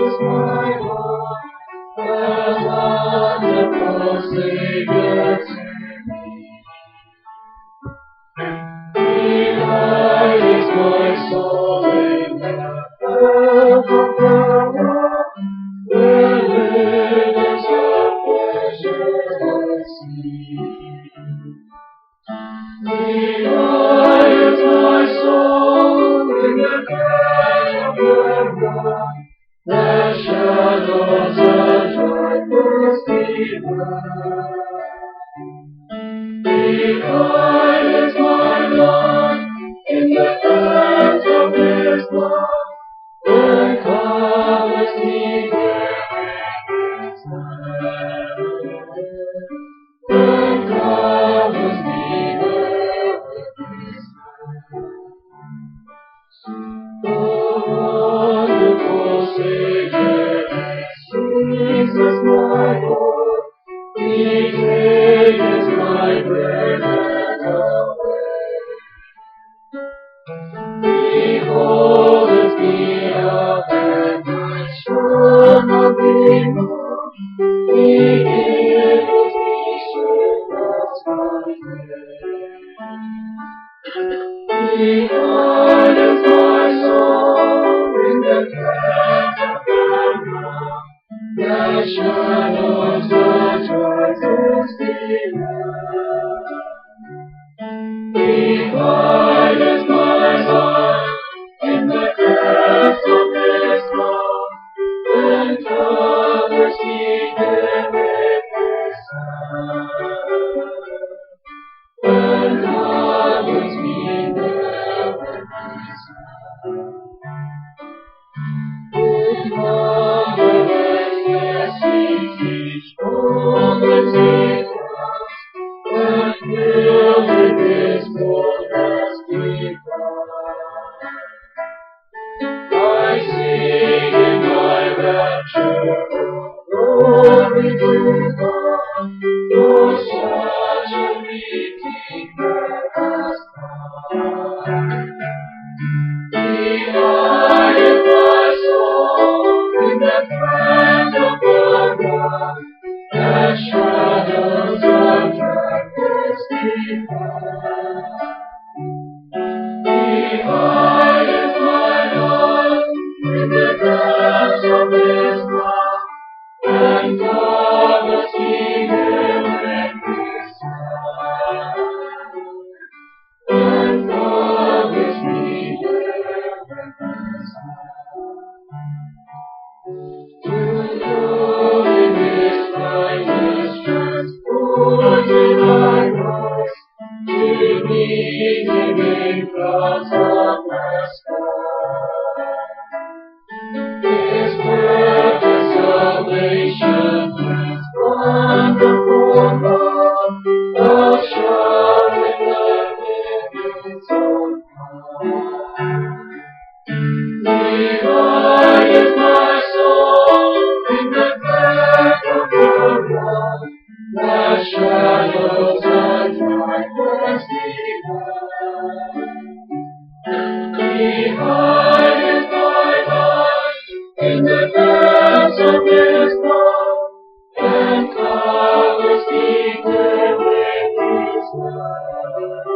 Jesus, my Lord, the wonderful Savior to me. Delight is my soul in the path of the Lord, where rivers of pleasure I see. Delight my soul in the path of the Lord, the shadows of darkness divine. Delight my Lord in the path of His love, and covers me there with His hand. And covers me there with His hand. The wonderful Savior is Jesus, my Lord. He takes my burden away. He holdeth me up, and I shall not be moved. He gives me strength as my day. He guideth my soul in the path of the Lord, the shadows of darkness deny. He guideth my heart in the path of His love, and covers me there with His hand. And covers me there with His hand. With marvelous blessings each moment He comes, and filled with His fullness divine. I sing in my rapture, glory to God, for such a Redeemer has come. Delight my soul in the path of the Lord, the shadows of darkness divine. Delight my Lord in the depths of His love, and covers me there with His hand. And covers me there with His hand. To know in His brightness transported I rise, to meet Him in clouds of the sky. His perfect salvation, His wonderful love, I'll shout with the winds on high. Delight my soul in the path of the Lord, the shadows of darkness divine. Delight my heart in the paths of His love, and covers me there with His love.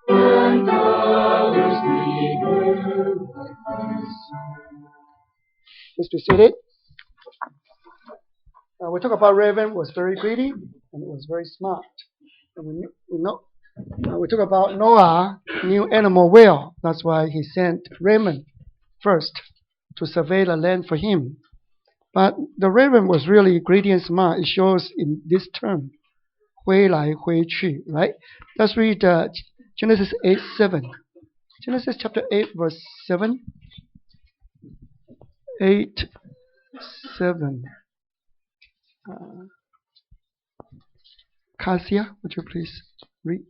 And covers me there with His love. Please be seated. We talk about Raven was very greedy and it was very smart. And we talk about Noah knew animal well. That's why he sent Raven first to survey the land for him. But the Raven was really greedy and smart. It shows in this term, 挥来挥去, right? Let's read Genesis 8:7. Genesis chapter 8, verse 7. 8:7. Kasia, would you please read?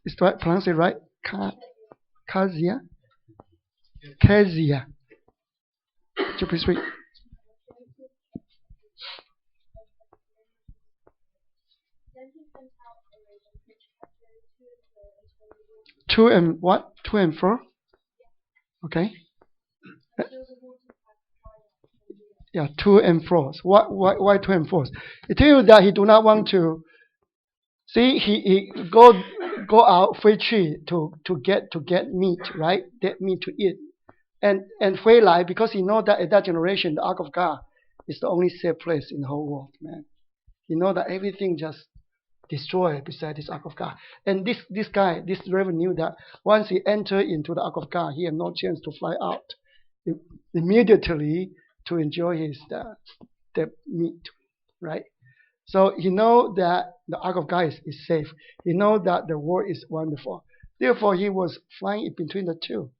Is that pronounce it right? Kasia? Kezia. Would you please read? Two and what? 2 and 4? Okay. Yeah, to enforce. Why to enforce? It tells you that he do not want to see. He go out free tree to get meat, right? Get meat to eat, and free life, because he know that at that generation the ark of God is the only safe place in the whole world, man. He know that everything just destroyed beside this ark of God. And this guy, this reverend, knew that once he entered into the ark of God, he had no chance to fly out immediately to enjoy his the meat, right? So he know that the ark of God is safe. He know that the world is wonderful. Therefore, he was flying in between the two.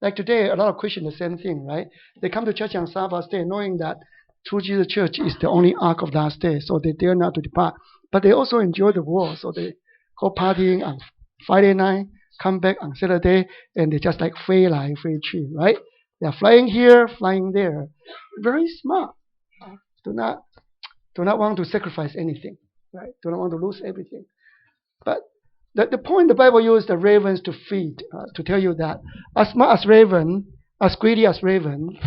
Like today, a lot of Christians the same thing, right? They come to church on Sabbath day knowing that True Jesus Church is the only ark of last day, so they dare not to depart. But they also enjoy the world, so they go partying on Friday night, come back on Saturday, and they just like free life, free tree, right? They are flying here, flying there. Very smart. Do not want to sacrifice anything, right? Do not want to lose everything. But the point the Bible used the ravens to feed, to tell you that as smart as raven, as greedy as raven,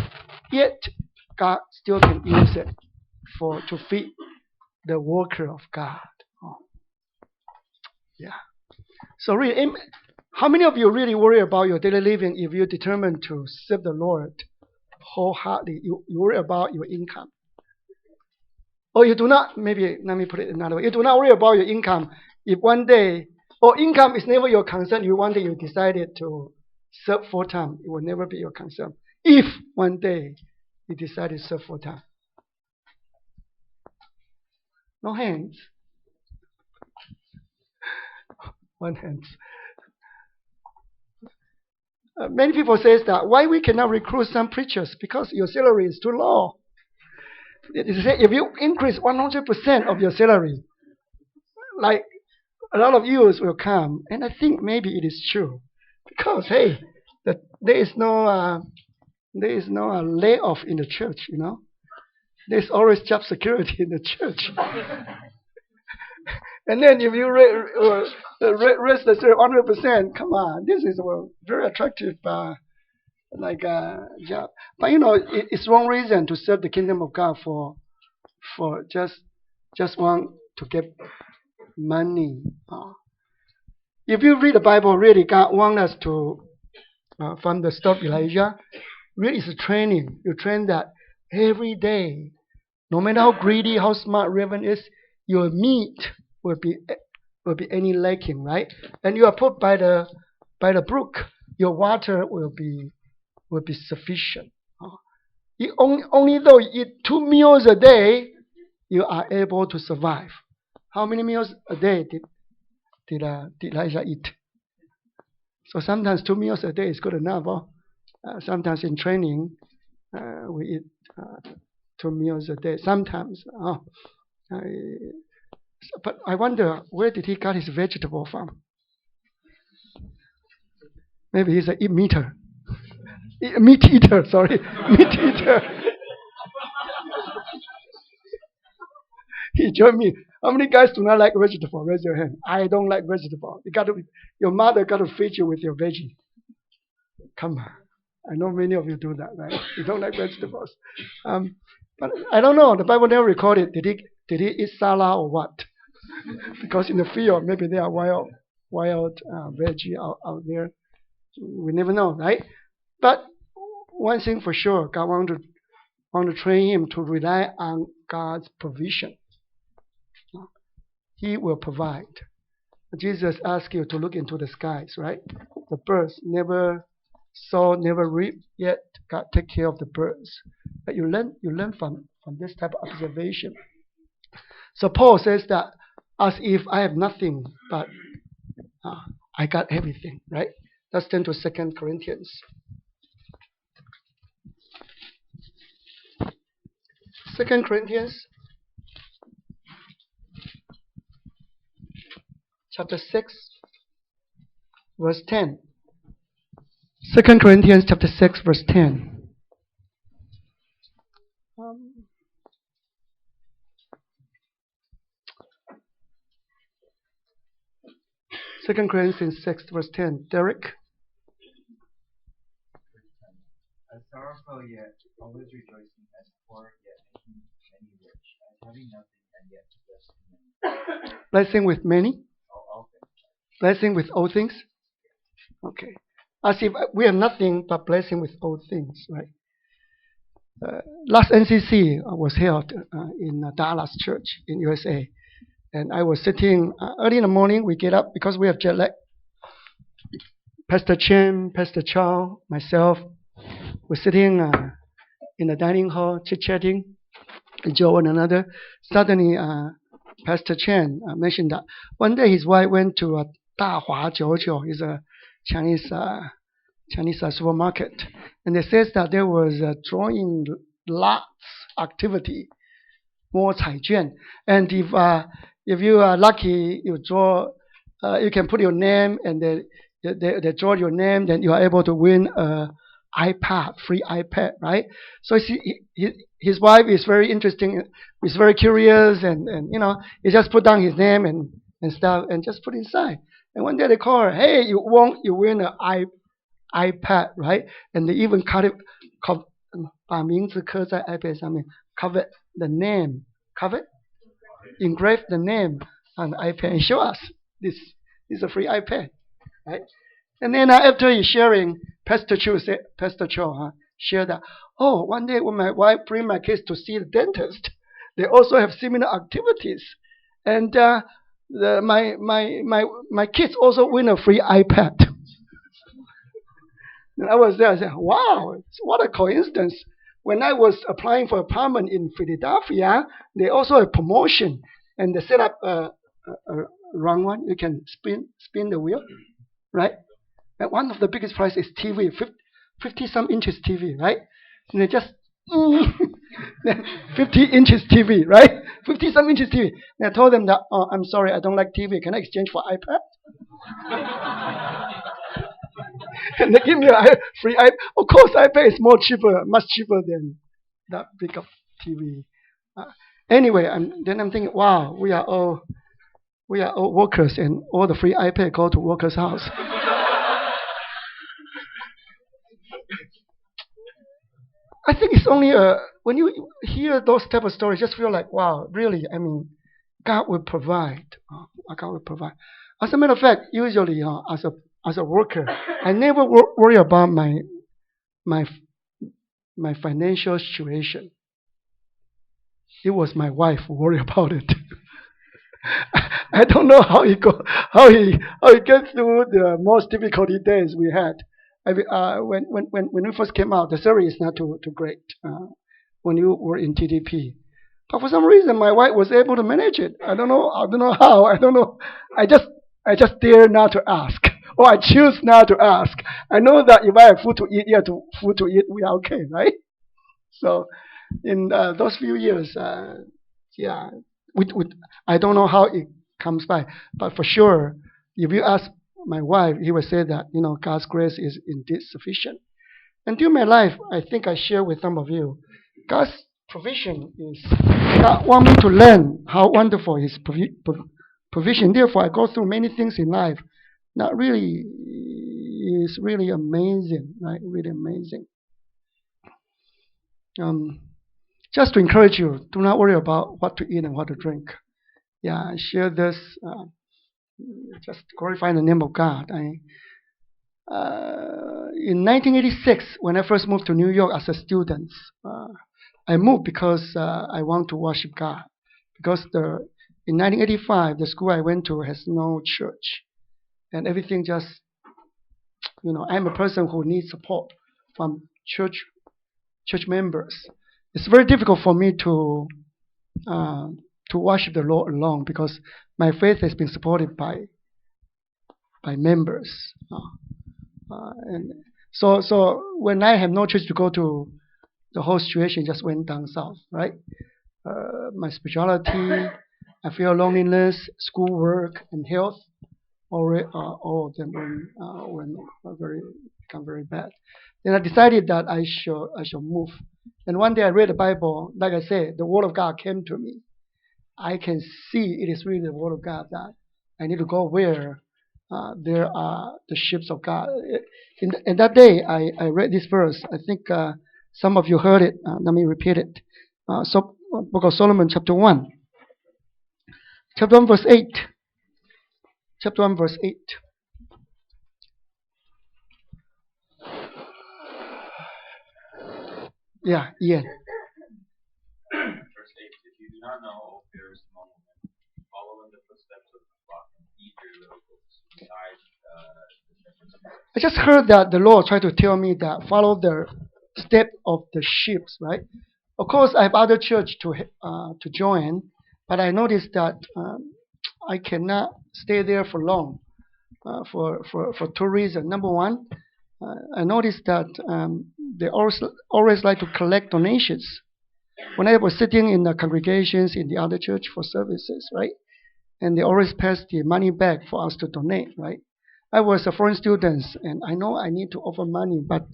yet God still can use it to feed the worker of God. Oh, yeah. So really, how many of you really worry about your daily living if you're determined to serve the Lord wholeheartedly? You worry about your income. Or you do not, maybe let me put it another way. You do not worry about your income if one day, or income is never your concern, if one day you decided to serve full time, it will never be your concern. If one day you decide to serve full time. No hands. One hand. Many people say that why we cannot recruit some preachers, because your salary is too low. If you increase 100% of your salary, like a lot of youths will come, and I think maybe it is true, because hey, there is no layoff in the church, you know. There's always job security in the church. And then if you raise the salary 100%, come on, this is a very attractive job. But you know, it's wrong reason to serve the kingdom of God for just want to get money. If you read the Bible, really, God wants us to, from the stuff Elijah, really it's a training. You train that every day. No matter how greedy, how smart raven is, your meat will be any lacking, right? And you are put by the brook, your water will be sufficient. Only though you eat 2 meals a day, you are able to survive. How many meals a day did Elijah eat? So sometimes 2 meals a day is good enough. Sometimes in training, we eat 2 meals a day. Sometimes. But I wonder, where did he get his vegetable from? Maybe he's a meat eater. Sorry, meat eater. He joined me. How many guys do not like vegetable? Raise your hand. I don't like vegetable. Your mother got to feed you with your veggie. Come on. I know many of you do that, right? You don't like vegetables. But I don't know. The Bible never recorded. Did he eat salad or what? Because in the field, maybe there are wild veggie out there. We never know, right? But one thing for sure, God want to train him to rely on God's provision. He will provide. Jesus asked you to look into the skies, right? The birds never sow, never reap, yet God take care of the birds. But you learn from this type of observation. So Paul says that as if I have nothing, but I got everything, right? Let's turn to 2 Corinthians. 2 Corinthians chapter 6, verse 10. 2 Corinthians chapter 6, verse 10. 2 Corinthians 6, verse 10. Derek? As sorrowful yet always rejoicing, as poor yet making many rich, as having nothing and yet possessing many. Blessing with many? All things. Blessing with all things? Okay. As if we have nothing but blessing with all things, right? Last NCC was held in Dallas Church in USA. And I was sitting early in the morning. We get up because we have jet lag. Pastor Chen, Pastor Chow, myself, we're sitting in the dining hall, chit-chatting, enjoy one another. Suddenly, Pastor Chen mentioned that one day his wife went to Dahua Jiujiu, is a Chinese supermarket, and it says that there was a drawing lots activity, more 彩券, and if you are lucky, you draw, you can put your name, and they draw your name, then you are able to win a iPad, free iPad, right? So his wife is very interesting, is very curious, and he just put down his name and stuff, and just put inside. And one day they call her, hey, you win an iPad, right? And they even把名字刻在 iPad 上面 cover the name, engrave the name on the iPad and show us this is a free iPad, right? And then after he's sharing, Pastor Cho shared that, oh, one day when my wife bring my kids to see the dentist, they also have similar activities, and my kids also win a free iPad. And I was there. I said, wow, what a coincidence. When I was applying for apartment in Philadelphia, they also have promotion, and they set up a wrong one. You can spin the wheel, right? And one of the biggest prize is TV, 50-some inches TV, right? And they just 50 inches TV, right? 50-some inches TV. And I told them that, oh, I'm sorry, I don't like TV. Can I exchange for iPad? And they give me a free iPad. Of course, iPad is much cheaper than that big of TV. Anyway, then I'm thinking, wow, we are all workers, and all the free iPad go to workers' house. I think it's only when you hear those type of stories, just feel like, wow, really, I mean, God will provide. God will provide. As a matter of fact, usually as a worker, I never worry about my financial situation. It was my wife who worried about it. I don't know how he gets through the most difficult days we had. When we first came out, the salary is not too great when you were in TDP. But for some reason, my wife was able to manage it. I don't know how. I don't know. I just dare not to ask, or I choose not to ask. I know that if I have food to eat, we are okay, right? So, in those few years, yeah, I don't know how it comes by, but for sure, if you ask my wife, he will say that God's grace is indeed sufficient. And during my life, I think I share with some of you, God's provision is God want me to learn how wonderful His provision. Therefore, I go through many things in life. That really is really amazing, right? Really amazing. Just to encourage you, do not worry about what to eat and what to drink. Yeah, share this. Just glorify the name of God. In 1986, when I first moved to New York as a student, I moved because I want to worship God. Because in 1985, the school I went to has no church, and everything just, I'm a person who needs support from church members. It's very difficult for me to worship the Lord alone, because my faith has been supported by members. And so when I have no church to go to, the whole situation just went down south, right? My spirituality, I feel loneliness, schoolwork, and health, all of them become very bad. Then I decided that I should move. And one day I read the Bible. Like I said, the Word of God came to me. I can see it is really the Word of God that I need to go where there are the ships of God. In that day, I read this verse. I think some of you heard it. Let me repeat it. Book of Solomon, chapter 1. Chapter 1, verse 8. Chapter 1, verse 8. Yeah, Ian. Verse 8, if you do not know, O fairest among women, follow in the footsteps of the flock and feed your little goats beside the shepherd's fields. I just heard that the Lord tried to tell me that follow the step of the sheep, right? Of course, I have other church to join, but I noticed that I cannot stay there for long for two reasons. Number one, I noticed that they always like to collect donations. When I was sitting in the congregations in the other church for services, right? And they always pass the money back for us to donate, right? I was a foreign student, and I know I need to offer money, but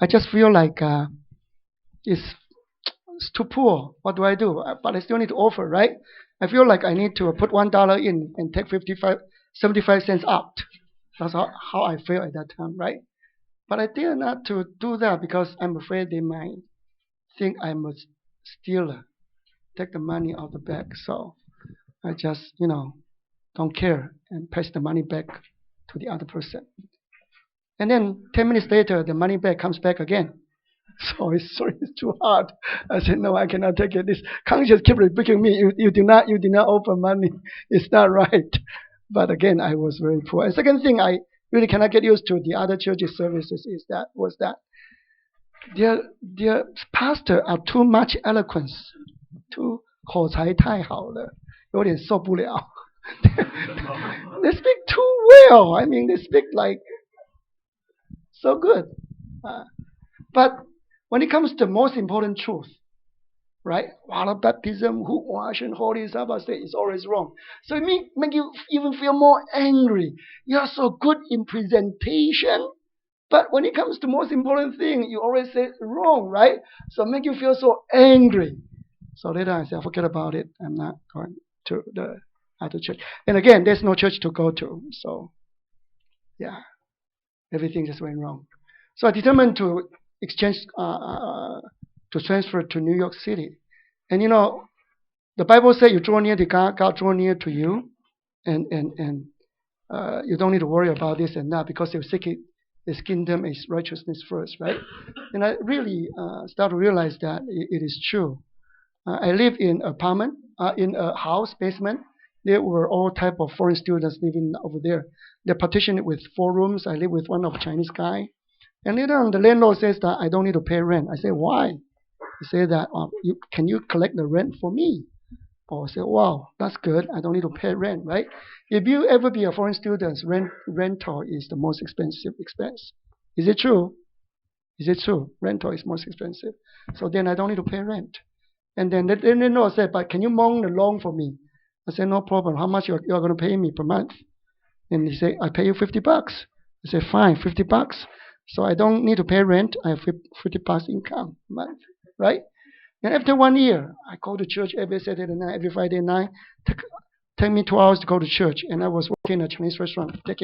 I just feel like it's too poor. What do I do? But I still need to offer, right? I feel like I need to put $1 in and take 75 cents out. That's how I feel at that time, right? But I dare not to do that because I'm afraid they might think I'm a stealer, take the money out the bag. So I just, don't care and pass the money back to the other person. And then 10 minutes later, the money back comes back again. So it's too hard. I said, no, I cannot take it. This conscience keep rebuking me. You did not offer money. It's not right. But again, I was very poor. And second thing, I really cannot get used to the other churches services was that their pastor are too much eloquence, too 口才太好了，有点受不了。They speak too well. I mean, they speak like so good. But when it comes to the most important truth, right? Water baptism, who wash and holy Sabbath day is always wrong. So it make you even feel more angry. You are so good in presentation, but when it comes to most important thing, you always say wrong, right? So make you feel so angry. So later I said, forget about it. I'm not going to the other church. And again, there's no church to go to. So yeah, everything just went wrong. So I determined to to transfer to New York City. And the Bible says you draw near to God, God draw near to you. And you don't need to worry about this and that because you seek His kingdom, His righteousness first, right? And I really start to realize that it is true. I live in apartment, in a house basement. There were all type of foreign students living over there. They partitioned it with 4 rooms. I live with one of Chinese guy. And later on, the landlord says that I don't need to pay rent. I say, why? He said that, can you collect the rent for me? I say, wow, that's good. I don't need to pay rent, right? If you ever be a foreign student, rental is the most expensive expense. Is it true? Is it true? Rental is most expensive. So then I don't need to pay rent. And then the landlord said, but can you mow the lawn for me? I said, no problem. How much you're going to pay me per month? And he said, I pay you $50. I said, fine, $50. So I don't need to pay rent. I have $50 income a month, right? And after 1 year, I go to church every Saturday night, every Friday night. Take me 2 hours to go to church. And I was working in a Chinese restaurant, take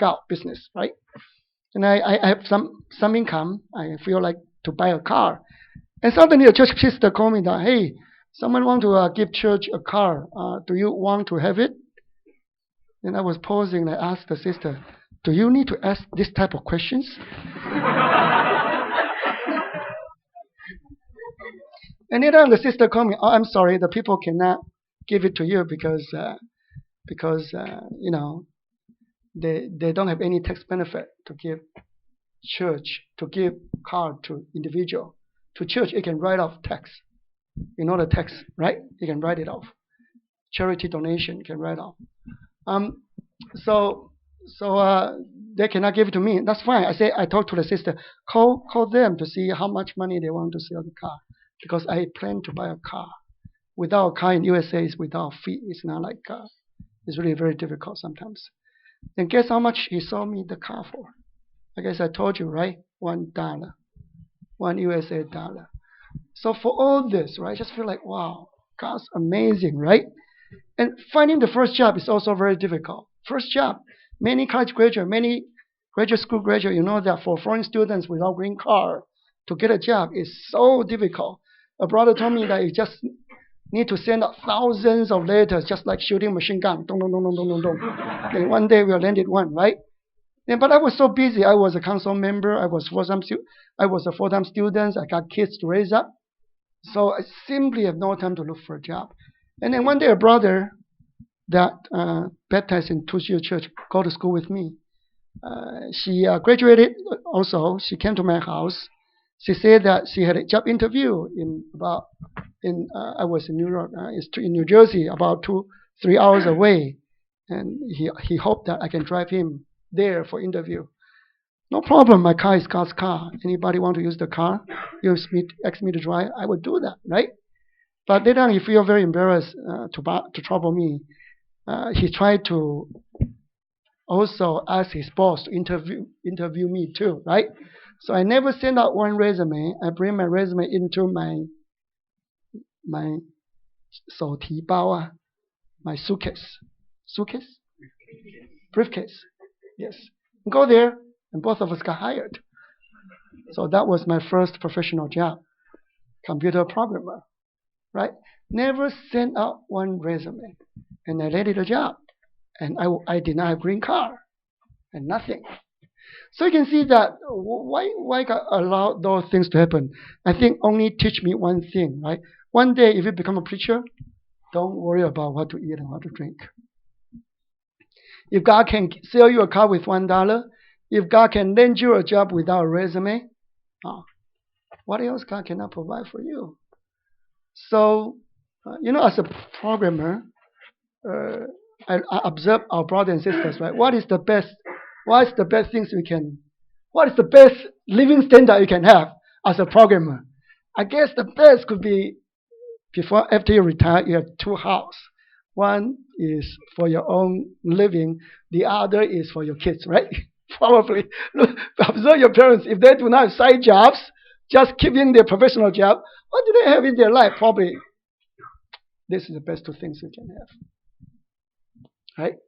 out business, right? And I have some income. I feel like to buy a car. And suddenly a church sister called me that, hey, someone want to give church a car. Do you want to have it? And I was pausing and I asked the sister, do you need to ask this type of questions? And then the sister called me, oh, I'm sorry, the people cannot give it to you because they don't have any tax benefit to give church, to give car to individual. To church, it can write off tax. You know the tax, right? You can write it off. Charity donation can write off. So they cannot give it to me. That's fine. I talked to the sister. Call them to see how much money they want to sell the car. Because I plan to buy a car. Without a car in USA is without fee. It's not like it's really very difficult sometimes. And guess how much he sold me the car for? I guess I told you, right? $1. $1 USA. So for all this, right, I just feel like, wow, God's amazing, right? And finding the first job is also very difficult. First job, Many college graduate, many graduate school graduate, you know that for foreign students without green card to get a job is so difficult. A brother told me that you just need to send out thousands of letters, just like shooting machine gun. Dong, dong, dong, dong, dong, dong. And one day we landed one, right? But I was so busy. I was a council member. I was a full-time student. I got kids to raise up. So I simply have no time to look for a job. And then one day a brother that baptized in Tushio Church go to school with me. She graduated also. She came to my house. She said that she had a job interview I was in New York, in New Jersey, about 2-3 hours away, and he hoped that I can drive him there for interview. No problem. My car is God's car. Anybody want to use the car? Ask me to drive. I would do that, right? But later on, he feel very embarrassed to trouble me. He tried to also ask his boss to interview me too, right? So I never send out one resume. I bring my resume into my 手提包啊, my briefcase. Yes, go there, and both of us got hired. So that was my first professional job, computer programmer, right? Never sent out one resume, and I landed a job, and I did not have green card, and nothing. So you can see that why God allow those things to happen. I think only teach me one thing, right? One day, if you become a preacher, don't worry about what to eat and what to drink. If God can sell you a car with $1, if God can lend you a job without a resume, what else God cannot provide for you? So, as a programmer, I observe our brothers and sisters, right? What is the best living standard you can have as a programmer? I guess the best could be after you retire, you have 2 houses. One is for your own living. The other is for your kids, right? Probably. Look, observe your parents. If they do not have side jobs, just keeping their professional job, what do they have in their life? Probably this is the best 2 things you can have. Right?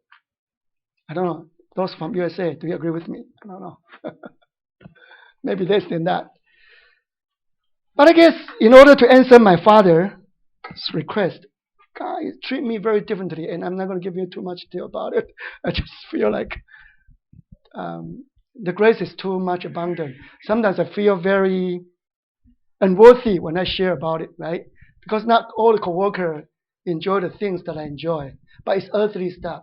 I don't know. Those from USA, do you agree with me? I don't know. Maybe this and that. But I guess in order to answer my father's request, God treat me very differently, and I'm not going to give you too much detail about it. I just feel like the grace is too much abundant. Sometimes I feel very unworthy when I share about it, right? Because not all the coworkers enjoy the things that I enjoy, but it's earthly stuff.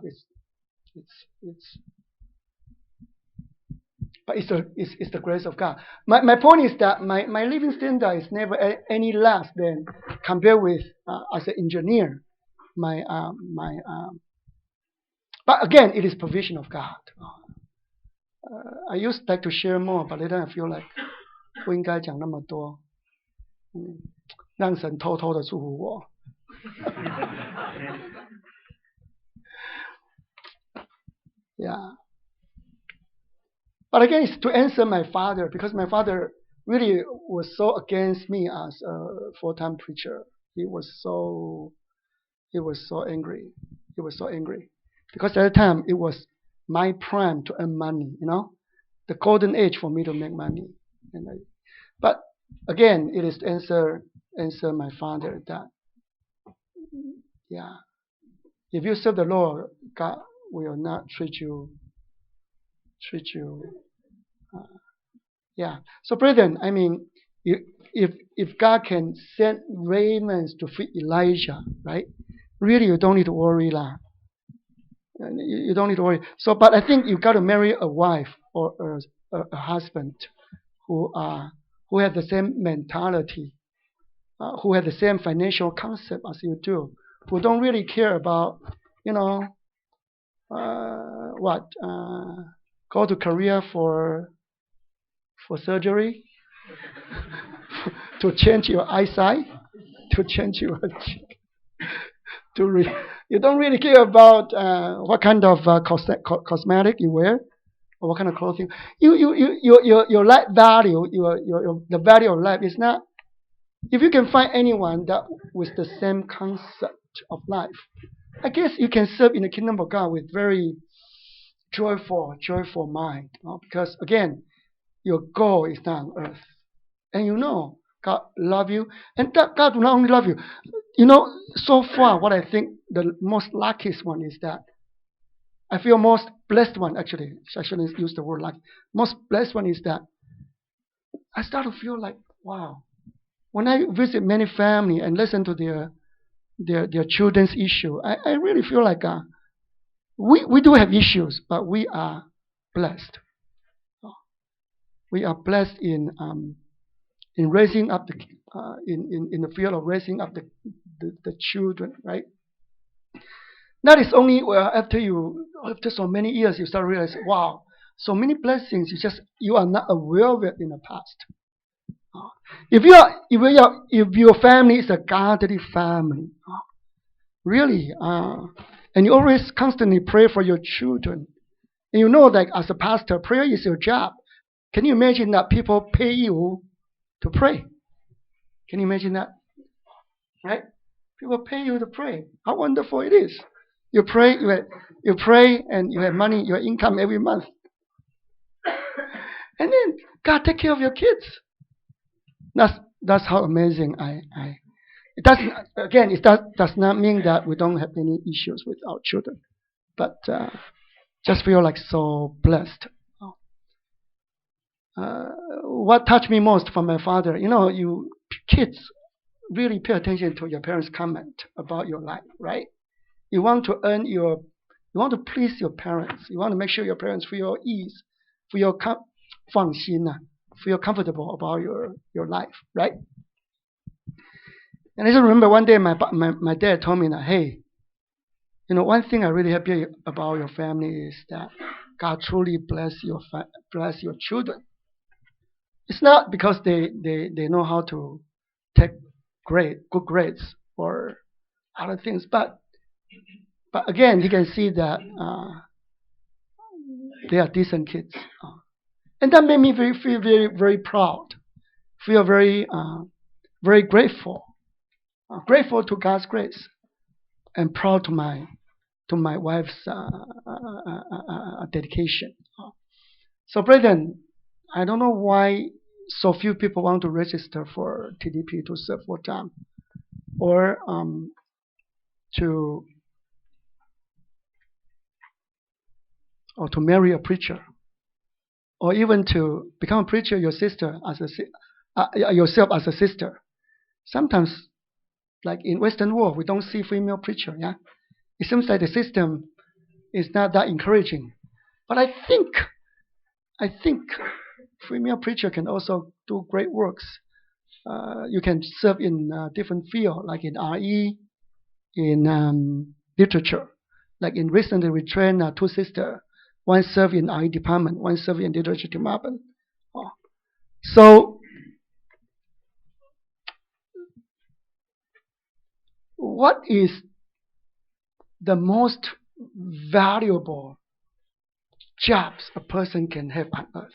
But it's the grace of God. My point is that my living standard is never any less than compared with as an engineer. But again, it is provision of God. I used like to share more, but later I feel like 不应该讲那么多，让神偷偷的祝福我。Yeah. But again, it's to answer my father, because my father really was so against me as a full-time preacher. He was so angry. He was so angry. Because at the time, it was my prime to earn money, the golden age for me to make money. But again, it is to answer my father that, yeah, if you serve the Lord, God will not treat you. Yeah. So, brethren, I mean, if God can send ravens to feed Elijah, right? Really, you don't need to worry, lah. You don't need to worry. So, but I think you've got to marry a wife or a husband who have the same mentality, who have the same financial concept as you do, who don't really care about, go to Korea for surgery, to change your eyesight, to change your you don't really care about what kind of cosmetic you wear or what kind of clothing. Your life value, the value of life is not. If you can find anyone that with the same concept of life, I guess you can serve in the kingdom of God with very joyful mind. Because again, your goal is not on earth. And you know God love you. And that God will not only love you. You know, so far what I think the most luckiest one is that I feel most blessed one actually. I shouldn't use the word lucky. Most blessed one is that I start to feel like, wow. When I visit many family and listen to their children's issue, I really feel like we do have issues, but we are blessed. We are blessed in raising up in the field of raising up the children, right? That is only after so many years you start realizing, wow, so many blessings you are not aware of it in the past. If your family is a godly family, really, and you always constantly pray for your children, and you know that as a pastor, prayer is your job. Can you imagine that people pay you to pray? Can you imagine that? Right? People pay you to pray. How wonderful it is! You pray, and you have money, your income every month, and then God take care of your kids. That's how amazing It doesn't. Again, does not mean that we don't have any issues with our children, but just feel like so blessed. What touched me most from my father, you kids really pay attention to your parents' comment about your life, right? You want to please your parents. You want to make sure your parents feel ease, feel 放心, feel comfortable about your life, right? And I just remember one day my dad told me that, hey, one thing I really happy about your family is that God truly bless your children. It's not because they know how to take good grades or other things, but again, he can see that they are decent kids, and that made me feel very, very proud, feel very very grateful, grateful to God's grace, and proud to my wife's dedication. So, brethren, I don't know why so few people want to register for TDP to serve full time, or to marry a preacher, or even to become a preacher yourself as a sister. Sometimes, like in Western world, we don't see female preacher. Yeah, it seems like the system is not that encouraging. But I think female preacher can also do great works. You can serve in different fields, like in RE, in literature. Like in recently we trained two sisters. One served in RE department, one served in literature department. So, what is the most valuable jobs a person can have on earth?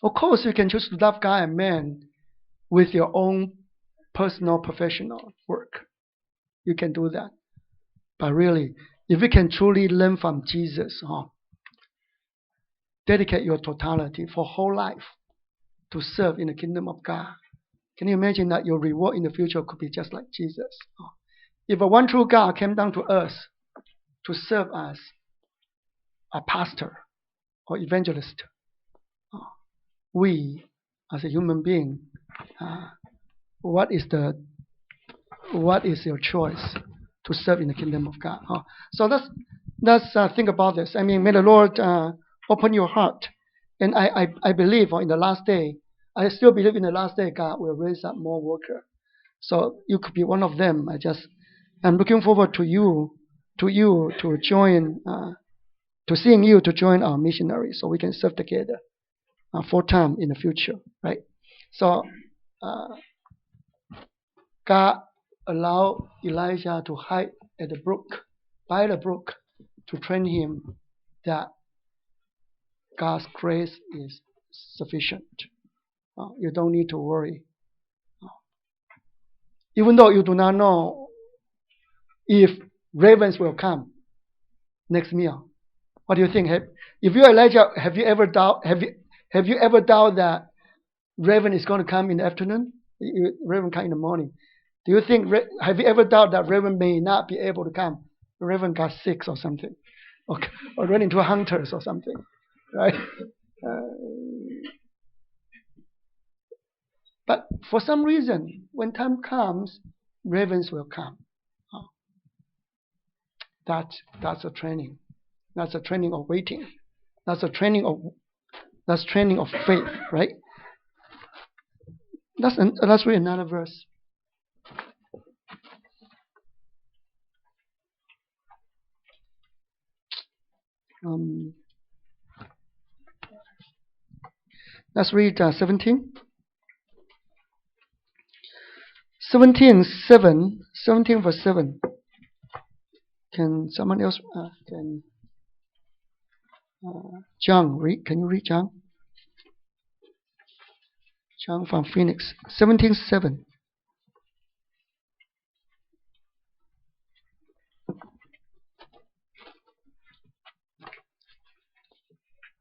Of course, you can choose to love God and man with your own personal professional work. You can do that. But really, if you can truly learn from Jesus, dedicate your totality for whole life to serve in the kingdom of God, can you imagine that your reward in the future could be just like Jesus? If a one true God came down to earth to serve as a pastor or evangelist, we, as a human being, what is your choice to serve in the kingdom of God? So let's think about this. I mean, may the Lord open your heart, and I believe in the last day. I still believe in the last day God will raise up more workers. So you could be one of them. I'm looking forward to join, to seeing you to join our missionaries, so we can serve together full time in the future, right? So God allowed Elijah to hide at the brook, by the brook, to train him that God's grace is sufficient. You don't need to worry. Even though you do not know if ravens will come, next meal. What do you think? If you're Elijah, have you ever doubt that raven is going to come in the afternoon? Raven come in the morning. Do you think? Have you ever doubt that raven may not be able to come? The raven got sick or something, or run into hunters or something, right? But for some reason, when time comes, ravens will come. That's a training. That's a training of waiting. That's training of faith, right? Let's read another verse. Let's read 17. 17 verse 7. Can someone else John read? Can you read John? John from Phoenix. 17:7.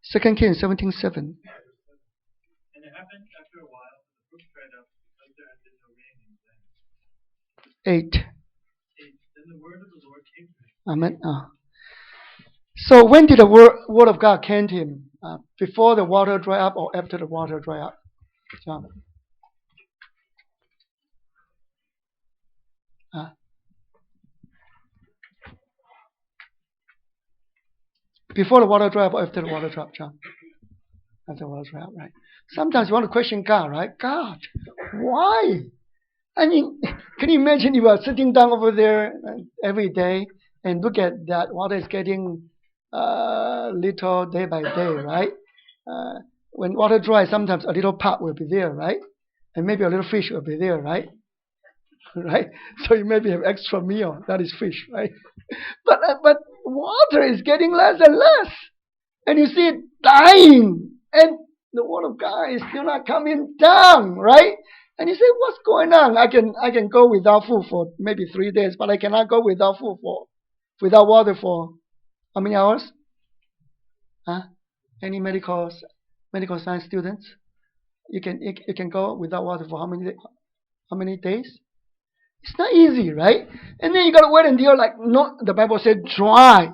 Second Kings 17:7. And it happened after a while, the brook dried up because there had been no rain in the land. 8. 8. Then the word of the Lord came to him. Amen. So when did the word of God came to him? Before the water dry up or after the water dry up? John. Before the water dry up or after the water dry up, John? After the water dry up, right? Sometimes you want to question God, right? God, why? I mean, can you imagine you are sitting down over there every day and look at that water is getting little day by day, right? When water dries, sometimes a little pot will be there, right? And maybe a little fish will be there, right? Right? So you maybe have extra meal. That is fish, right? But water is getting less and less. And you see it dying. And the word of God is still not coming down, right? And you say, what's going on? I can go without food for maybe 3 days, but I cannot go without water for how many hours? Any medical science students? You can go without water for how many days? It's not easy, right? And then you gotta wait until the Bible said dried.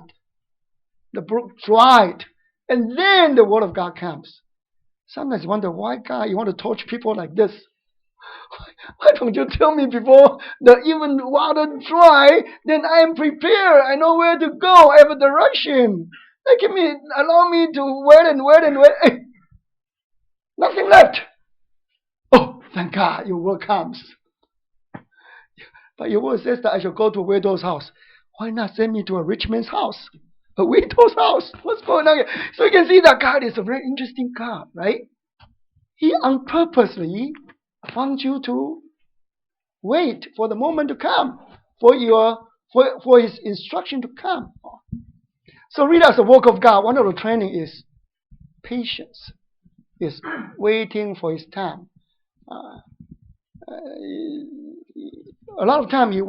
The brook dried. And then the word of God comes. Sometimes you wonder, why God, you want to torture people like this? Why don't you tell me before the even water dry, then I am prepared. I know where to go. I have a direction. Allow me to wait and wait. Nothing left. Oh, thank God, your word comes. But your word says that I shall go to a widow's house. Why not send me to a rich man's house? A widow's house? What's going on here? So you can see that God is a very interesting God, right? He purposely wants you to wait for the moment to come, for his instruction to come. So read as a work of God. One of the training is patience, is waiting for his time. A lot of time he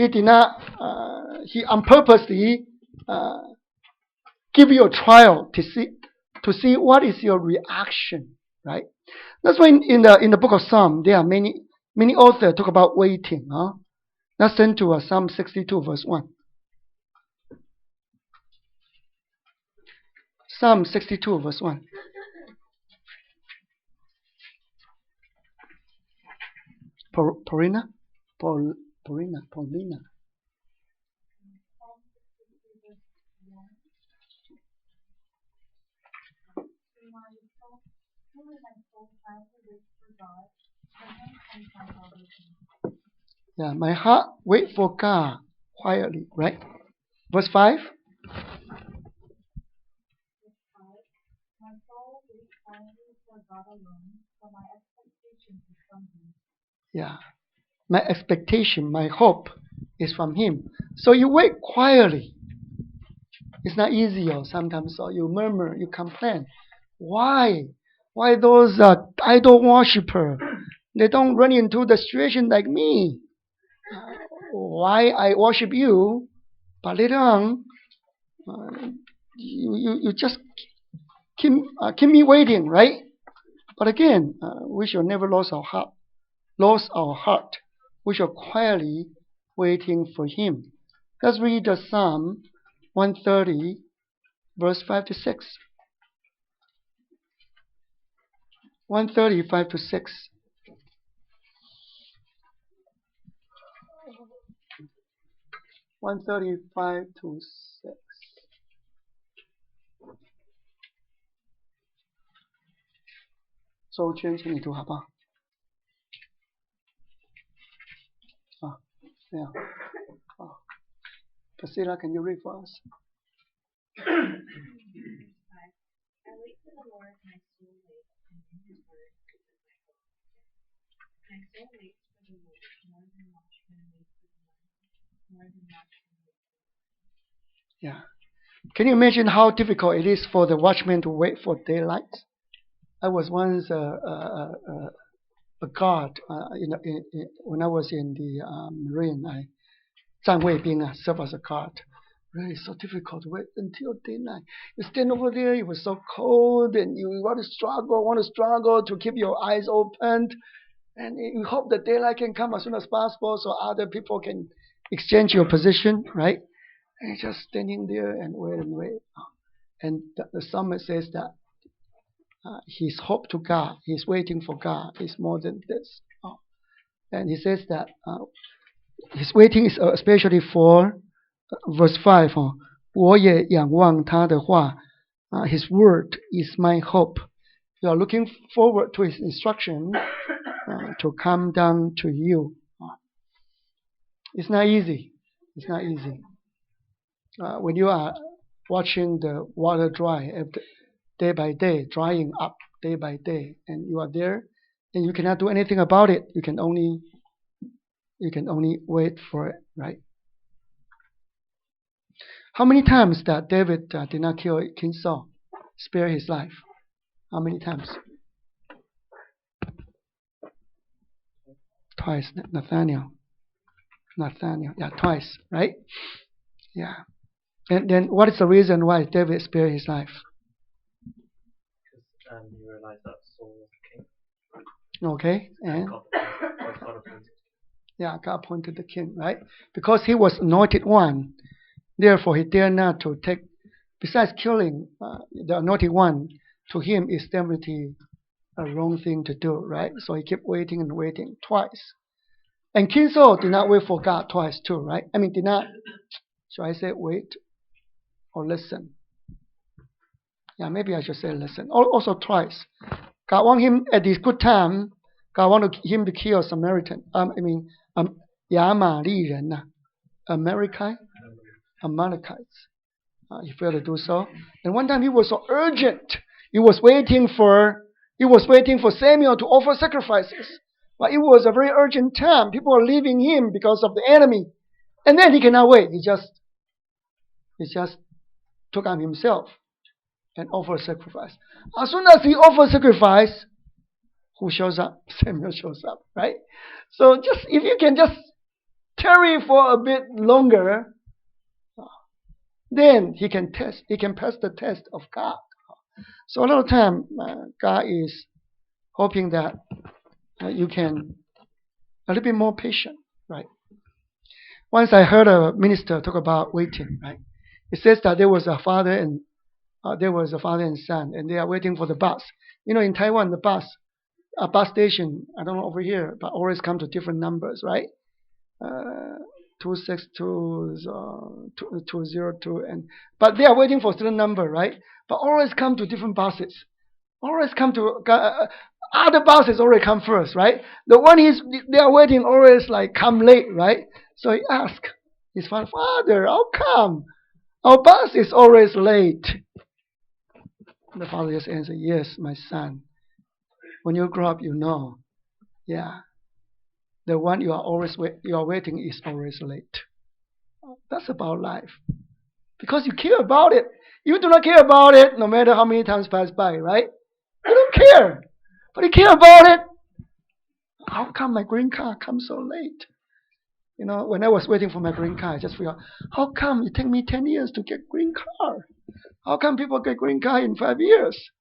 did not. He purposely give you a trial to see what is your reaction, right? That's why in the book of Psalm there are many authors talk about waiting. Let's turn to Psalm 62 verse 1. Psalm 62 verse 1. Paulina. Yeah, my heart wait for God quietly, right? Verse 5. My soul waits quietly for God alone, for my expectation is from Him. Yeah, my expectation, my hope is from Him. So you wait quietly. It's not easy, or sometimes you murmur, you complain. Why? Why those idol worshippers? They don't run into the situation like me. Why I worship you, but later on You just keep me waiting, right? But again, we shall never lose our heart. We shall quietly waiting for Him. Let's read the Psalm 130, verse 5 to 6. 135 to 6. (135 to 6) 周圈，请你读好不好？没有。Priscilla, can you read for us? I wait for the Lord, my soul waits, and in His word is my hope. My soul waits for the Lord more than watchmen wait for the morning, more than watchmen wait for the morning. Yeah. Can you imagine how difficult it is for the watchman to wait for daylight? I was once a guard when I was in the Marine. 站卫兵 serve as a guard. Really so difficult to wait until daylight. You stand over there, it was so cold, and you want to struggle to keep your eyes open, and you hope the daylight can come as soon as possible so other people can exchange your position, right? And you're just standing there and wait. And the psalmist says that his hope to God, he's waiting for God, is more than this. And he says that his waiting is especially for verse 5. 我也仰望他的话, his word is my hope. You are looking forward to his instruction to come down to you. It's not easy. It's not easy. When you are watching the water dry day by day, drying up day by day, and you are there, and you cannot do anything about it. You can only wait for it, right? How many times that David did not kill King Saul, spare his life? How many times? Twice. Nathaniel. Yeah, twice, right? Yeah. And then what is the reason why David spared his life? Because he realized that Saul was king. Okay, and God appointed. Yeah, God appointed the king, right? Because he was anointed one, therefore he dare not to take. Besides killing the anointed one, to him is definitely a wrong thing to do, right? So he kept waiting and waiting twice. And King Saul did not wait for God twice too, right? I mean, did not. Should I say wait or listen? Yeah, maybe I should say listen. Also twice. God want him at this good time. God wanted him to kill Samaritan. Yamalí人, Amalekites. He failed to do so. And one time he was so urgent. He was waiting for Samuel to offer sacrifices. But it was a very urgent time. People were leaving him because of the enemy. And then he cannot wait. He just took on himself and offered sacrifice. As soon as he offered sacrifice, who shows up? Samuel shows up, right? So if you can just tarry for a bit longer, then he can pass the test of God. So a lot of time, God is hoping that you can a little bit more patient, right? Once I heard a minister talk about waiting, right? It says that there was a father and son, and they are waiting for the bus. In Taiwan, the bus station, I don't know over here, but always come to different numbers, right? 26202, but they are waiting for a certain number, right? But always come to different buses. Always come to other buses already come first, right? The one they are waiting always come late, right? So he asked his father, how come our bus is always late? The father just answered, yes, my son. When you grow up, you know, yeah, the one you are waiting is always late. That's about life. Because you care about it. You do not care about it no matter how many times pass by, right? You don't care. But you care about it. How come my green car comes so late? when I was waiting for my green card, I just figured, how come it take me 10 years to get green card? How come people get green card in 5 years?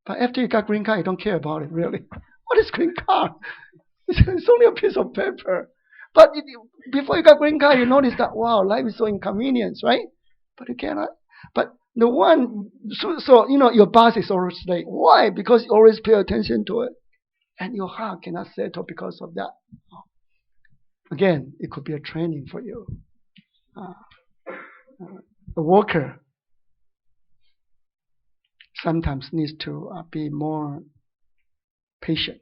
But after you got green card, you don't care about it, really. What is green card? It's only a piece of paper. But before you got green card, you notice that, wow, life is so inconvenient, right? But you cannot. But the one, so your boss is always late. Why? Because you always pay attention to it. And your heart cannot settle because of that. Again, it could be a training for you. A worker sometimes needs to be more patient,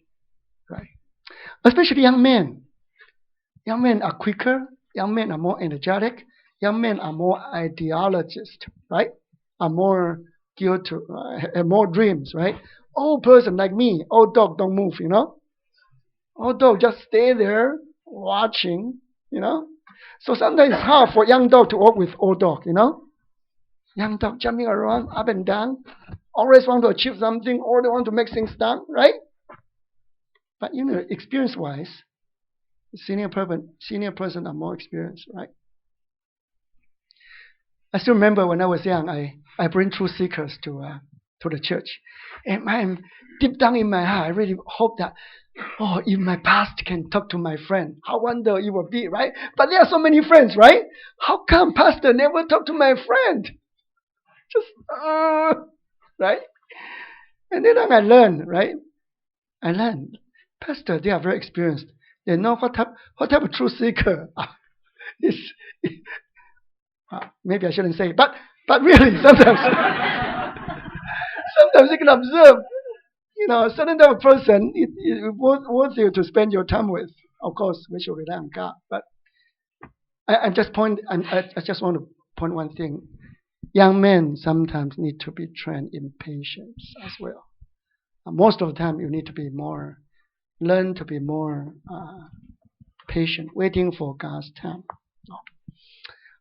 right? Especially young men. Young men are quicker. Young men are more energetic. Young men are more ideologists, right? Are more geared to have more dreams, right? Old person like me, old dog don't move, Old dog just stay there watching, So sometimes it's hard for young dog to work with old dog, Young dog jumping around up and down, always want to achieve something, or they want to make things done, right? But experience-wise, senior person are more experienced, right? I still remember when I was young, I bring truth seekers to the church, and man, deep down in my heart, I really hope that, if my pastor can talk to my friend, how wonderful it would be, right? But there are so many friends, right? How come pastor never talk to my friend? Just right? And then I learned, right? I learned, pastor, they are very experienced. They know what type of truth seeker is. Maybe I shouldn't say, but really sometimes you can observe, a certain type of person it worth you to spend your time with. Of course, we should rely on God. But I just want to point one thing: young men sometimes need to be trained in patience as well. Most of the time, you need to learn to be more patient, waiting for God's time.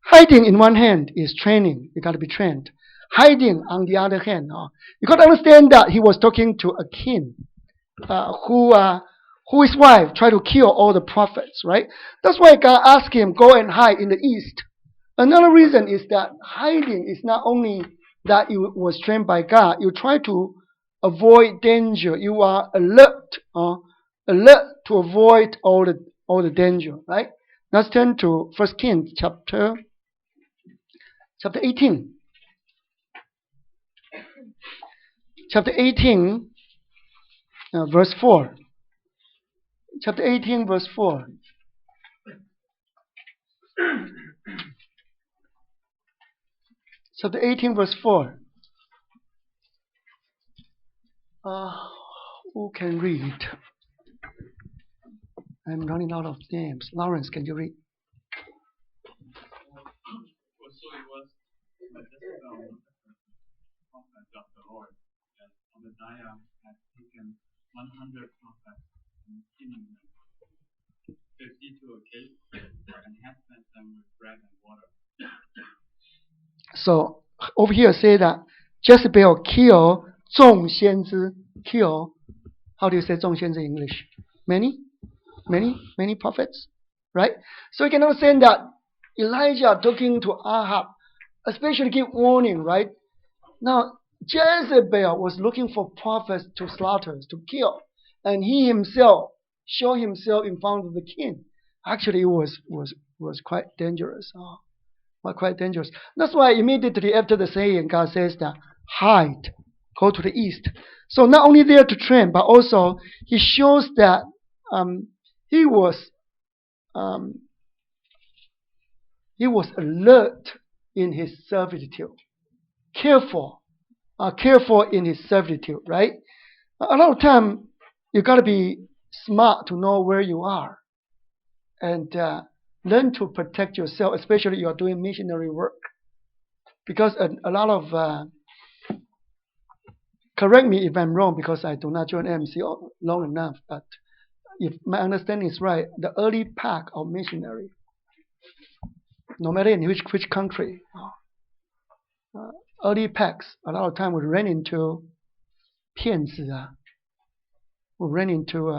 Hiding in one hand is training. You got to be trained. Hiding on the other hand, you got to understand that he was talking to a king who his wife tried to kill all the prophets, right? That's why God asked him, go and hide in the east. Another reason is that hiding is not only that you was trained by God, you try to avoid danger. You are alert to avoid all the danger, right? Let's turn to 1 Kings chapter 18. Chapter 18, verse 4. Chapter 18, verse 4. Chapter 18, verse 4. Who can read? I'm running out of names. Lawrence, can you read? So it was just prophets of the Lord, that Obadiah had taken 100 prophets and killing them, 50 to a cave, and had fed them with bread and water. So over here say that Jezebel killed 众先知, kill. How do you say 众先知 in English? Many prophets, right? So you can understand that Elijah talking to Ahab, especially give warning, right? Now Jezebel was looking for prophets to slaughter, to kill, and he himself show himself in front of the king. Actually, it was quite dangerous. Quite dangerous. That's why immediately after the saying, God says that hide, go to the east. So not only there to train, but also he shows that he was alert in his servitude, careful in his servitude, right? A lot of time you got to be smart to know where you are, and learn to protect yourself, especially you are doing missionary work, because a lot of correct me if I'm wrong, because I do not join AMTC long enough, but if my understanding is right, the early pack of missionary, no matter in which country, early packs, a lot of time would run into 骗子, would run into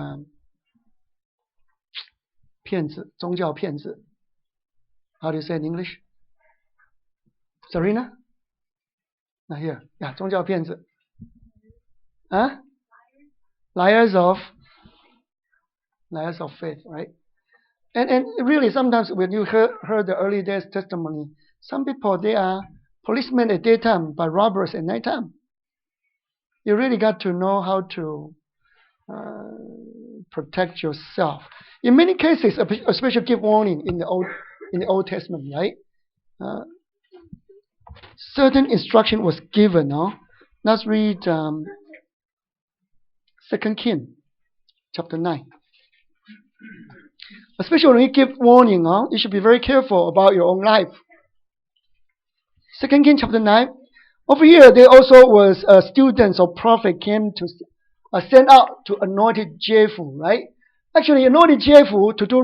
骗子, 宗教骗子, How do you say in English? Serena? Not here. Yeah, 宗教骗子. Huh? Liars of faith, right? And really, sometimes when you heard the early days testimony, some people, they are policemen at daytime but robbers at nighttime. You really got to know how to protect yourself. In many cases, especially give warning in the Old Testament, right? Certain instruction was given. No? Let's read 2 Kings chapter 9. Especially when you give warning, you should be very careful about your own life. 2 Kings chapter 9. Over here, there also was students or prophet came to send out to anointed Jehu, right? Actually, anointed Jehu to do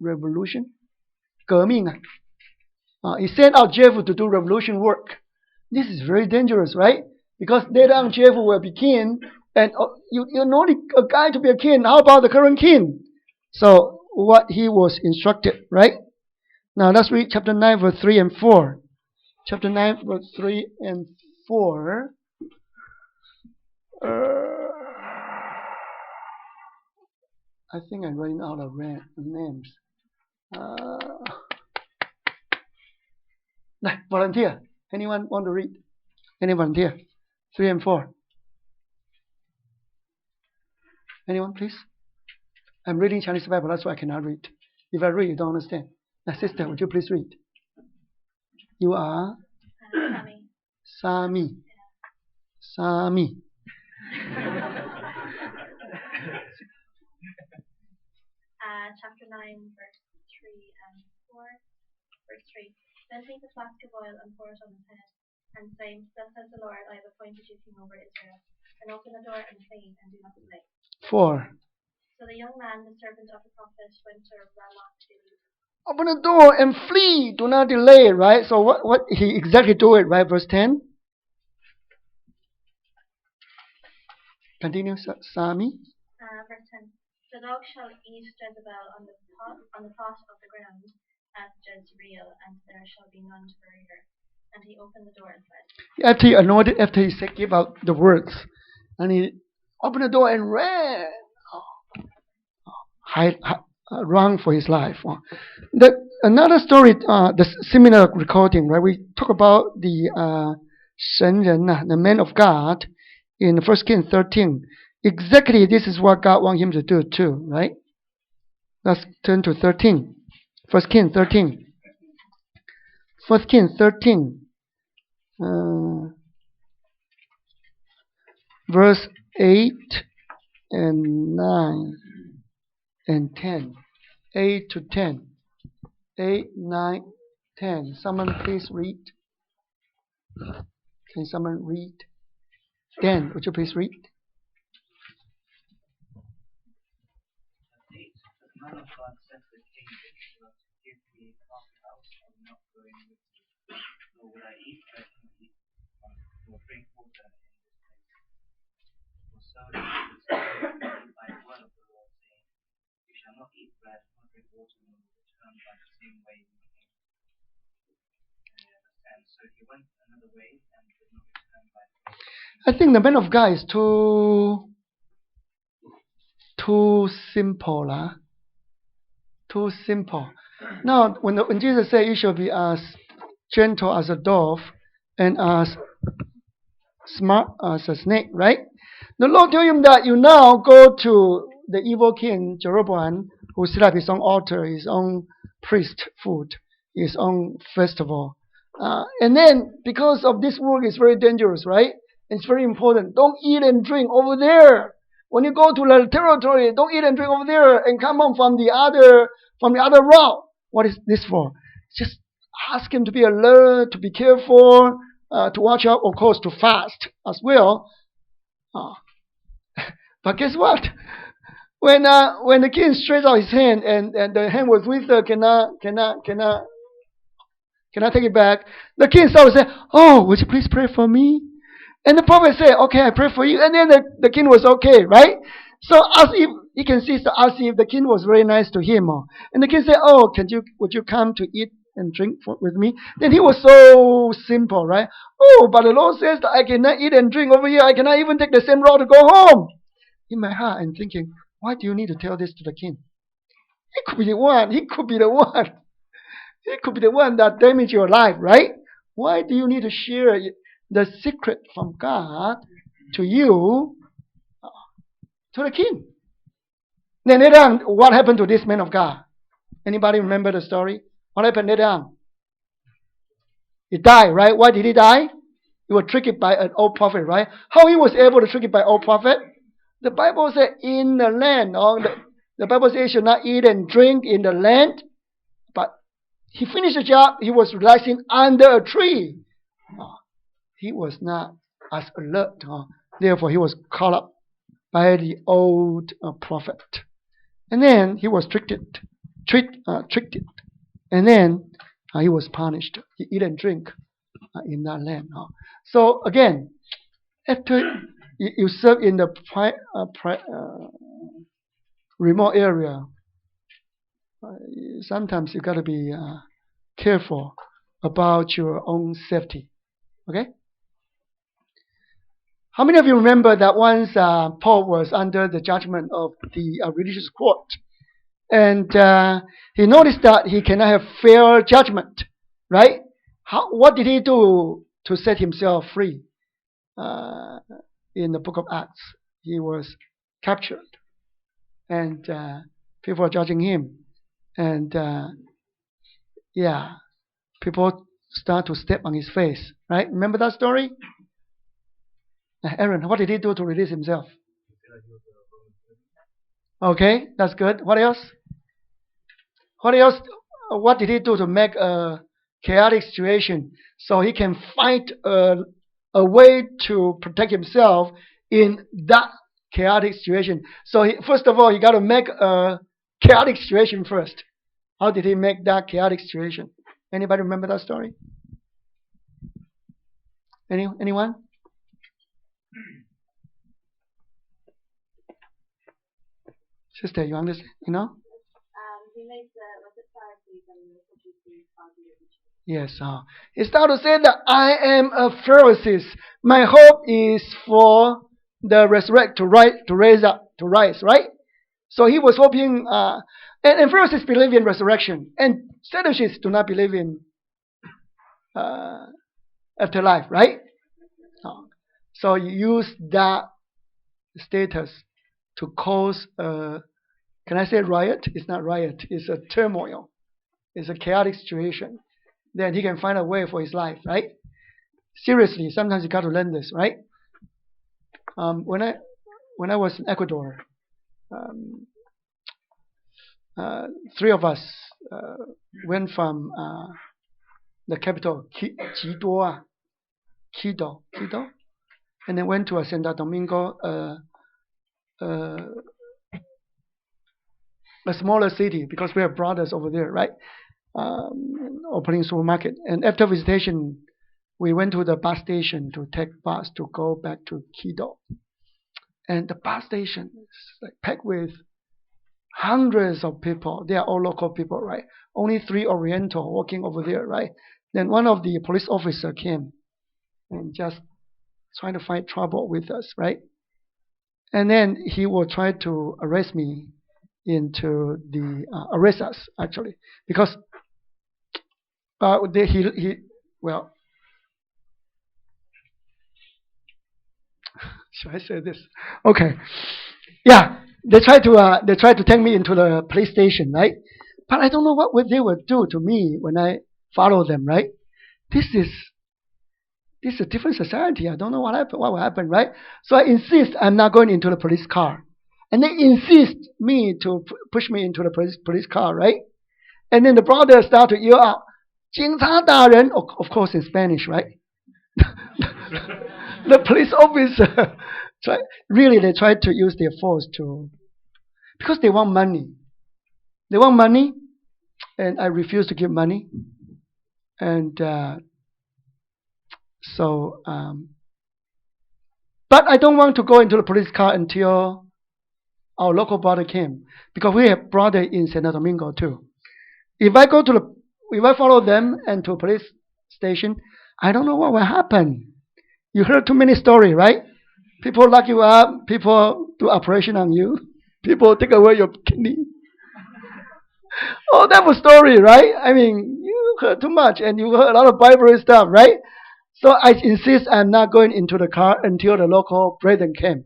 revolution, 革命啊. He sent out Jehu to do revolution work. This is very dangerous, right? Because later on Jehu will be king, and you anointed a guy to be a king. How about the current king? So what he was instructed, right? Now let's read chapter 9, verse 3 and 4. Chapter 9, verse 3 and 4. I think I'm running out of names. Volunteer. Anyone want to read? Any volunteer? 3 and 4. Anyone, please? I'm reading Chinese Bible, that's why I cannot read. If I read, you don't understand. Sister, would you please read? You are? Sami. Chapter 9, verse 3 and 4. Verse 3. Then take a flask of oil and pour it on his head, and say, Thus says the Lord, I have appointed you king over Israel. And open the door and say, and do not delay. 4. So the young man, the servant of the prophet, went to Ramah to Gilead. Open the door and flee. Do not delay, right? So what he exactly do it, right? Verse 10. Continue, Sami. Verse 10. The dog shall eat Jezebel on the pot of the ground at Jezreel, and there shall be none to bury her. And he opened the door and fled. After he anointed, after he said, give out the words, and he opened the door and ran. Run for his life. Another story, the similar recording, right? We talk about the 神人, the man of God, in 1 Kings 13. Exactly, this is what God wants him to do too, right? Let's turn to 13. 1 Kings 13. 1 Kings 13. Verse 8 and 9 and 10. 8 to 10. 8, 9, 10. Someone please read. Can someone read? Dan, would you please read? The man of God said to the king, if you are to give me half the house, I will not go in with you, nor will I eat bread nor eat nor drink water in this place. For so it is by the word of the Lord, saying, You shall not eat bread nor drink water, nor return by the same way you came. And so he went another way and did not return by the way. I think the man of God is too simple, Too simple. Now, when Jesus said you shall be as gentle as a dove and as smart as a snake, right? The Lord told him that you now go to the evil king Jeroboam, who set up his own altar, his own priesthood, his own festival. And then, because of this work is very dangerous, right? It's very important. Don't eat and drink over there. When you go to the territory, don't eat and drink over there and come home from the other route. What is this for? Just ask him to be alert, to be careful, to watch out, of course, to fast as well. But guess what? When the king stretched out his hand and the hand was with her, cannot take it back. The king started to say, "Oh, would you please pray for me?" And the prophet said, "Okay, I pray for you." And then the king was okay, right? So as if he can see, so ask if the king was very nice to him. And the king said, oh, would you come to eat and drink with me? Then he was so simple, right? Oh, but the Lord says that I cannot eat and drink over here. I cannot even take the same road to go home. In my heart, I'm thinking, why do you need to tell this to the king? He could be the one. He could be the one. He could be the one that damaged your life, right? Why do you need to share the secret from God to you, to the king? Then later on, what happened to this man of God? Anybody remember the story? What happened later on? He died, right? Why did he die? He was tricked by an old prophet, right? How he was able to trick it by old prophet? The Bible said in the land, the Bible says you should not eat and drink in the land. But he finished the job. He was relaxing under a tree. He was not as alert. Therefore, he was caught up by the old prophet. And then he was tricked. And then he was punished. He eat and drink in that land. So again, after you serve in the remote area, sometimes you got to be careful about your own safety. Okay? How many of you remember that once Paul was under the judgment of the religious court, and he noticed that he cannot have fair judgment, right? What did he do to set himself free? In the book of Acts, he was captured, and people were judging him, and people start to step on his face, right? Remember that story? Aaron, what did he do to release himself? Okay, that's good. What else? What did he do to make a chaotic situation so he can find a way to protect himself in that chaotic situation? So first of all, he got to make a chaotic situation first. How did he make that chaotic situation? Anybody remember that story? Anyone? Sister, you understand? You know? He makes the Pharisees and the Sadducees argue with each other. Yes. He started to say that I am a Pharisee. My hope is for the to rise, right? So he was hoping, and Pharisees believe in resurrection, and Sadducees do not believe in afterlife, right? So you use that status to cause can I say riot? It's not riot. It's a turmoil. It's a chaotic situation. Then he can find a way for his life, right? Seriously, sometimes you got to learn this, right? When I was in Ecuador, three of us went from the capital, Quito, and then went to Santo Domingo, a smaller city, because we have brothers over there, right? Opening supermarket. And after visitation, we went to the bus station to take bus to go back to Quito. And the bus station is like packed with hundreds of people. They are all local people, right? Only 3 Oriental walking over there, right? Then one of the police officer came and just trying to find trouble with us, right? And then he will try to arrest me arrest us, actually, because should I say this? Okay, yeah, they try to take me into the police station, right? But I don't know what they would do to me when I follow them, right? This is a different society. I don't know what will happen, right? So I insist I'm not going into the police car. And they insist me to push me into the police car, right? And then the brothers start to yell out, 警察大人, of course in Spanish, right? The police officer, they try to use their force because they want money. They want money, and I refuse to give money. And but I don't want to go into the police car until our local brother came because we have brother in Santo Domingo too. If I follow them and to a police station, I don't know what will happen. You heard too many stories, right? People lock you up. People do operation on you. People take away your kidney. Oh, that was story, right? I mean, you heard too much, and you heard a lot of Bible stuff, right? So I insist I'm not going into the car until the local brethren came.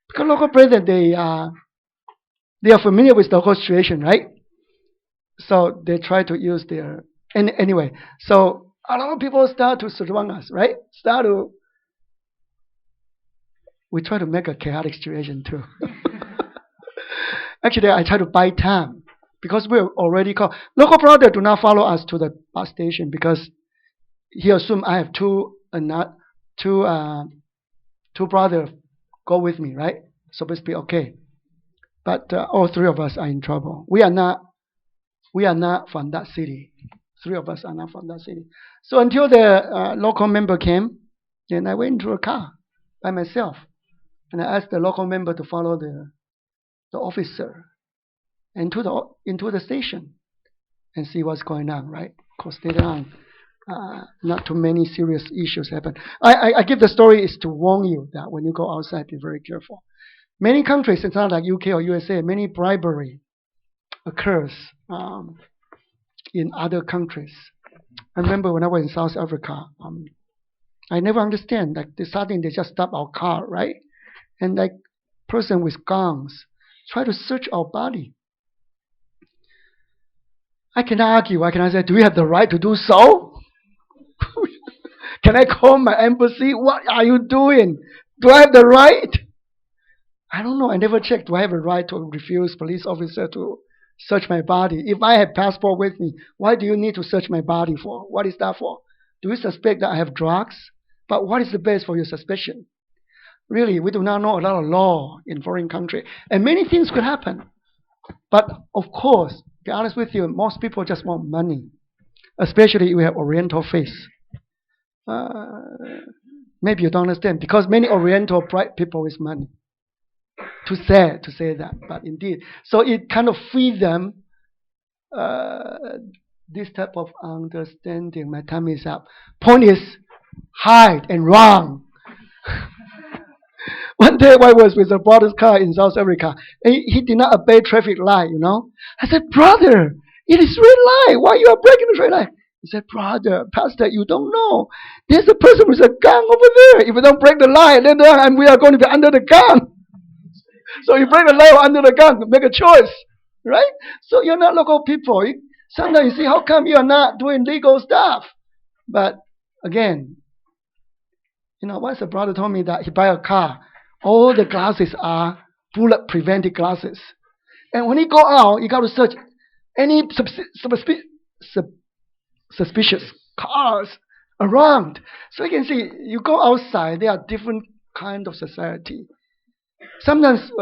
Because local brethren, they are familiar with the whole situation, right? So they try to use their... Anyway, so a lot of people start to surround us, right? We try to make a chaotic situation too. Actually, I try to buy time because we're already called. Local brother do not follow us to the bus station because he assumed I have two brothers go with me, right? Supposed to be okay. But all three of us are in trouble. We are not from that city. Three of us are not from that city. So until the local member came, then I went into a car by myself. And I asked the local member to follow the officer into the station and see what's going on, right? Because later on, not too many serious issues happen. I give the story is to warn you that when you go outside, be very careful. Many countries, it's not like UK or USA, many bribery occurs in other countries. I remember when I was in South Africa, I never understand. Like suddenly they just stop our car, right? And like person with guns try to search our body. I can argue. I can say, do we have the right to do so? Can I call my embassy? What are you doing? Do I have the right? I don't know. I never checked. Do I have a right to refuse police officer to search my body? If I have passport with me, why do you need to search my body for? What is that for? Do you suspect that I have drugs? But what is the base for your suspicion? Really, we do not know a lot of law in foreign country. And many things could happen. But of course, to be honest with you, most people just want money. Especially if you have Oriental face. Maybe you don't understand. Because many Oriental people with money. To say that. But indeed. So it kind of feeds them this type of understanding. My time is up. Point is, hide and run. One day I was with a brother's car in South Africa. And he did not obey traffic light, you know. I said, brother, it is red light. Why you are breaking the red light? He said, brother, pastor, you don't know. There's a person with a gun over there. If we don't break the light, then we are going to be under the gun. So you break the light under the gun, make a choice. Right? So you're not local people. Sometimes you see, how come you are not doing legal stuff? But again, you know, once a brother told me that he buy a car, all the glasses are bullet prevented glasses. And when he go out, you got to search any suspicious cars around. So you can see, you go outside, there are different kind of society. Sometimes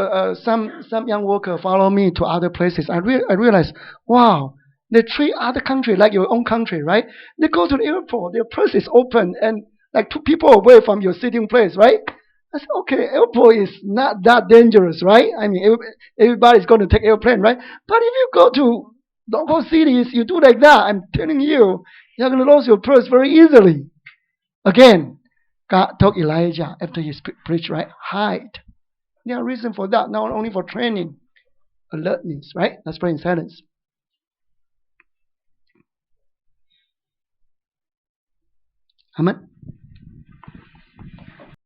some young worker follow me to other places. I realize, wow, they treat other country like your own country, right? They go to the airport, their purse is open and like 2 people away from your sitting place, right? I said, okay, airport is not that dangerous, right? I mean, everybody's going to take airplane, right? But if you go to local cities, you do like that, I'm telling you, you're going to lose your purse very easily. Again, God told Elijah after he preached, right? Hide. There are reasons for that, not only for training, alertness, right? Let's pray in silence. Amen.